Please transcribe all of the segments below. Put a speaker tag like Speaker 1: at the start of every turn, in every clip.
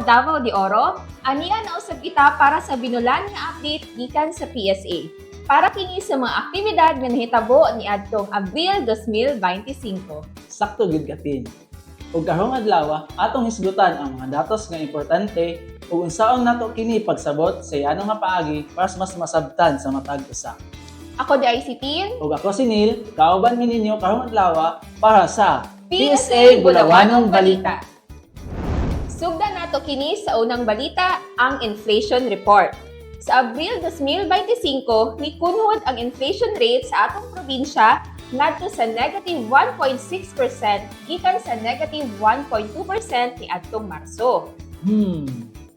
Speaker 1: Davao de Oro, aniya na usab kita para sa binulan nga update gikan sa PSA. Para kini sa mga aktibidad nga nahitabo ni adtong Abril 2025.
Speaker 2: Sakto gid katin. Ug karong adlaw, atong hisgutan ang mga datos nga importante ug unsaon nato kini pagsabot sa iyano nga paagi para mas masabtan sa matag usa.
Speaker 1: Ako di ay si Tin.
Speaker 2: Ug ako si Neil, kauban mi ninyo karong adlaw para sa
Speaker 1: PSA Bulawanong Balita. Sugdan nato kini sa unang balita, ang inflation report. Sa Abril 2025, nikunhod ang inflation rate sa atong probinsya ngadto sa negative 1.6% gikan sa negative 1.2% ni adtong Marso.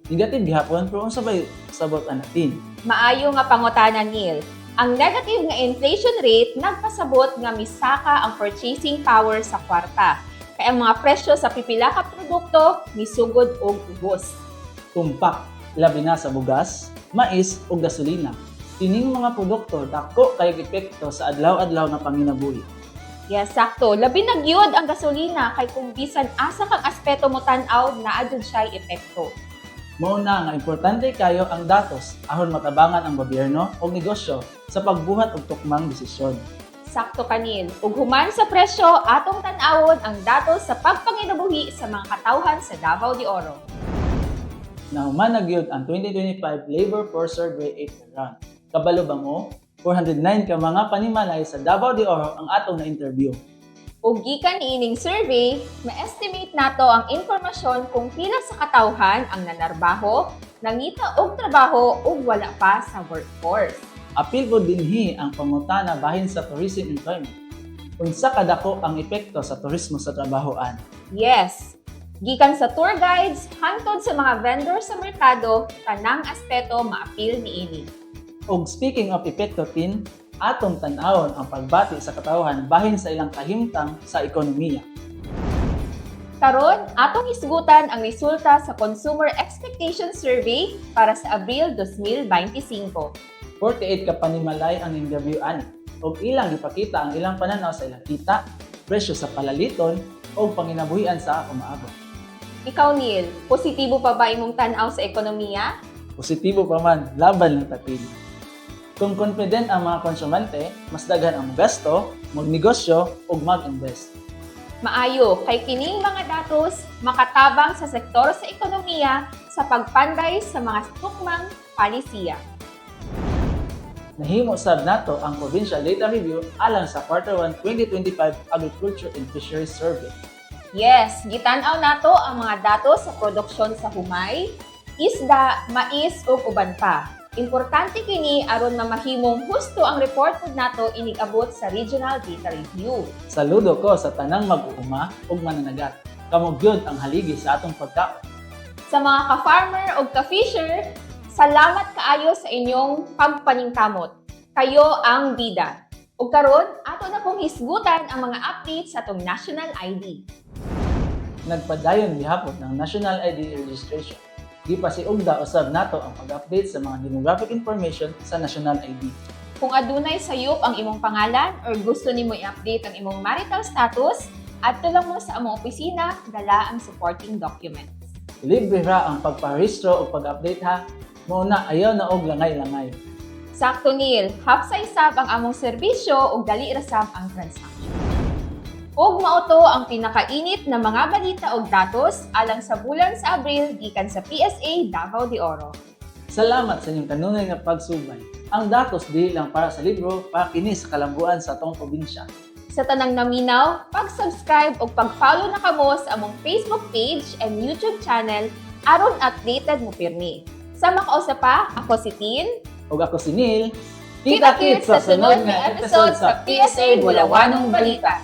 Speaker 2: Negative gihapon pero unsa bay sabot natin?
Speaker 1: Maayo nga pangutana, Neil. Ang negative nga inflation rate nagpasabot nga misaka ang purchasing power sa kwarta. Kaya ang mga presyo sa pipila ka produkto misugod og ubos.
Speaker 2: Tumpak, labi na sa bugas, mais ug gasolina. Kining mga produkto dako kay epekto sa adlaw-adlaw nga panginabuhi.
Speaker 1: Yes, sakto. Labi na gyud ang gasolina kay kung bisan asa kang aspeto mo tan-aw naa jud siya epekto.
Speaker 2: Mao na nga importante kayo ang datos aron matabangan ang gobyerno o negosyo sa pagbuhat og tukmang desisyon.
Speaker 1: Sakto kanil. Ug human sa presyo, atong tan-awon ang datos sa pagpanginabuhi sa mga katawhan sa Davao de Oro.
Speaker 2: Nahuman na gyud ang 2025 Labor Force Survey April round. Kabalo ba mo? 409 ka mga panimalay sa Davao de Oro ang atong na-interview.
Speaker 1: Ug gikan niining survey, ma-estimate nato ang impormasyon kung pila sa katawhan ang nanarbaho, nangita og trabaho ug wala pa sa workforce.
Speaker 2: Apil po dinhi ang pangutana bahin sa tourism employment. Unsa kadako ang epekto sa turismo sa trabahoan?
Speaker 1: Yes, gikan sa tour guides hangtod sa mga vendors sa merkado, tanang aspeto maapil niini.
Speaker 2: Og speaking of epekto tin, atong tan-awon ang pagbati sa katawhan bahin sa ilang kahimtang sa ekonomiya.
Speaker 1: Karon, atong hisgutan ang resulta sa Consumer Expectation Survey para sa Abril 2025.
Speaker 2: 48 ka panimalay ang interview ani ug ilang ipakita ang ilang pananaw sa ilang kita, presyo sa palaliton o panginabuhian sa umaabot.
Speaker 1: Ikaw, Neil, positibo pa ba imong tan-aw sa ekonomiya?
Speaker 2: Positibo pa man, laban lang tatil. Kung confident ang mga konsumante, mas daghan ang gasto, magnegosyo ug mag-invest.
Speaker 1: Maayo, kay kining mga datos makatabang sa sektor sa ekonomiya sa pagpanday sa mga tukmang palisiya.
Speaker 2: Nahimo sab nato ang Provincial Data Review alang sa Q1 2025 Agriculture and Fisheries Survey.
Speaker 1: Yes, gitan-aw nato ang mga datos sa produksyon sa humay, isda, mais ug uban pa. Importante kini aron na mahimong husto ang report pud nato inig-abot sa Regional Data Review.
Speaker 2: Saludo ko sa tanang mag-uuma ug mananagat. Kamo gyud ang haligi sa atong pagkaon.
Speaker 1: Sa mga ka-farmer o ka-fisher, salamat kaayo sa inyong pagpaningkamot. Kayo ang bida. Ug karon, ato na pong hisgutan ang mga updates sa atong National ID.
Speaker 2: Nagpadayon gihapon ng National ID registration. Gipasiugda usab nato ang pag-update sa mga demographic information sa National ID.
Speaker 1: Kung adunay sayop ang imong pangalan or gusto nimo i-update ang imong marital status, adto lang mo sa among opisina, dala ang supporting documents.
Speaker 2: Libre ra ang pagparehistro o pag-update ha. Muna ayaw na og langay-langay.
Speaker 1: Sakto, Neil, hapsay sab ang among serbisyo ug dali ra sab ang transaction. Ug mauto ang pinakainit na mga balita ug datos alang sa bulan sa Abril gikan sa PSA Davao de Oro.
Speaker 2: Salamat sa inyong kanunay nga pagsubay. Ang datos dili lang para sa libro, para kini sa kalambuan sa atong probinsya.
Speaker 1: Sa tanang naminaw, pag-subscribe o pag-follow na kamo sa among Facebook page and YouTube channel aron updated mo pirmi. Sa makausap pa, ako si Tin.
Speaker 2: Ug ako si Neil.
Speaker 1: Kita-kits sa sunod nga episode sa PSA Bulawanong Balita.